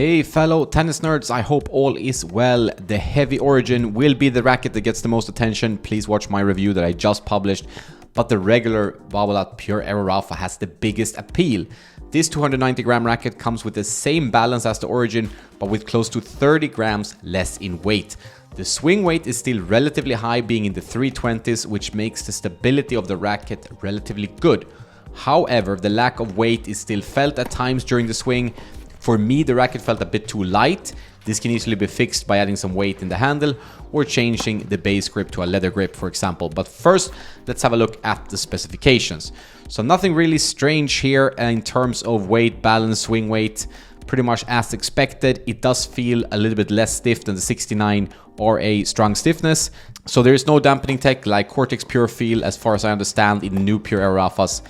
Hey fellow tennis nerds, I hope all is well. The Heavy Origin will be the racket that gets the most attention. Please watch my review that I just published. But the regular Babolat Pure Aero Rapha has the biggest appeal. This 290 gram racket comes with the same balance as the Origin, but with close to 30 grams less in weight. The swing weight is still relatively high, being in the 320s, which makes the stability of the racket relatively good. However, the lack of weight is still felt at times during the swing. For me, the racket felt a bit too light. This can easily be fixed by adding some weight in the handle or changing the base grip to a leather grip, for example. But first, let's have a look at the specifications. So nothing really strange here in terms of weight, balance, swing weight. Pretty much as expected. It does feel a little bit less stiff than the 69 RA strong stiffness. So there is no dampening tech like Cortex Pure Feel, as far as I understand, in the new Pure Aero Raphas,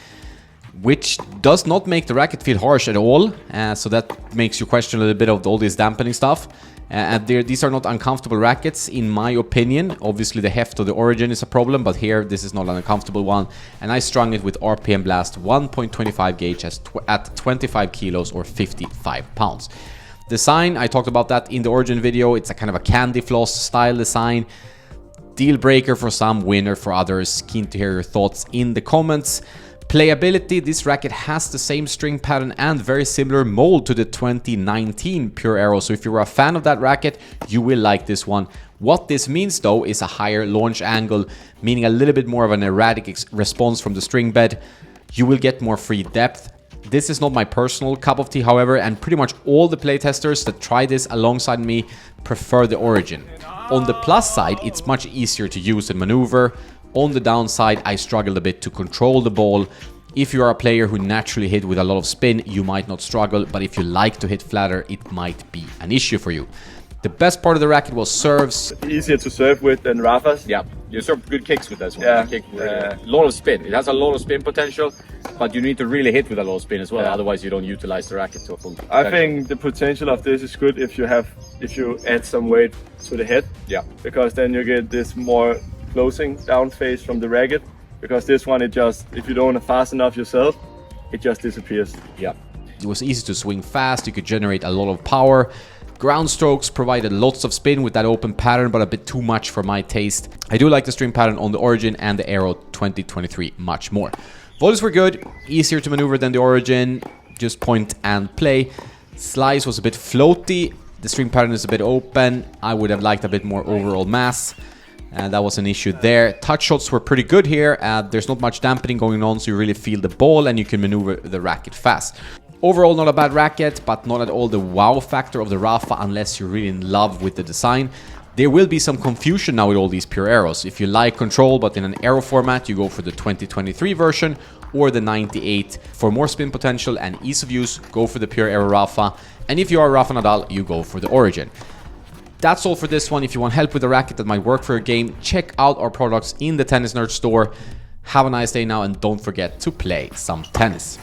which does not make the racket feel harsh at all. So that makes you question a little bit of all this dampening stuff. These are not uncomfortable rackets, in my opinion. Obviously, the heft of the Origin is a problem, but here, this is not an uncomfortable one. And I strung it with RPM Blast 1.25 gauge at 25 kilos or 55 pounds. Design, I talked about that in the Origin video. It's a kind of a candy floss style design. Deal breaker for some, winner for others. Keen to hear your thoughts in the comments. Playability, this racket has the same string pattern and very similar mold to the 2019 Pure Aero. So if you're a fan of that racket, you will like this one. What this means though is a higher launch angle, meaning a little bit more of an erratic response from the string bed. You will get more free depth. This is not my personal cup of tea, however, and pretty much all the playtesters that try this alongside me prefer the Origin. On the plus side, it's much easier to use and maneuver. On the downside, I struggled a bit to control the ball. If you are a player who naturally hit with a lot of spin, you might not struggle, but if you like to hit flatter, it might be an issue for you. The best part of the racket was serves. Easier to serve with than Raphas. Yeah, you serve good kicks with this one. Yeah. Kick with a lot of spin. It has a lot of spin potential, but you need to really hit with a lot of spin as well. Yeah. Otherwise, you don't utilize the racket to a full potential. I think the potential of this is good if you add some weight to the head. Yeah. Because then you get this more closing down phase from the racket. Because this one, it just, if you don't fast enough yourself, it just disappears. Yeah. It was easy to swing fast. You could generate a lot of power. Ground strokes provided lots of spin with that open pattern, but a bit too much for my taste. I do like the string pattern on the Origin and the Aero 2023 much more. Volleys were good, easier to maneuver than the Origin, just point and play. Slice was a bit floaty, the string pattern is a bit open. I would have liked a bit more overall mass, and that was an issue there. Touch shots were pretty good here. There's not much dampening going on, so you really feel the ball and you can maneuver the racket fast. Overall, not a bad racket, but not at all the wow factor of the Rapha unless you're really in love with the design. There will be some confusion now with all these Pure Aeros. If you like control, but in an Aero format, you go for the 2023 version or the 98. For more spin potential and ease of use, go for the Pure Aero Rapha. And if you are Rafa Nadal, you go for the Origin. That's all for this one. If you want help with a racket that might work for your game, check out our products in the Tennis Nerd store. Have a nice day now, and don't forget to play some tennis.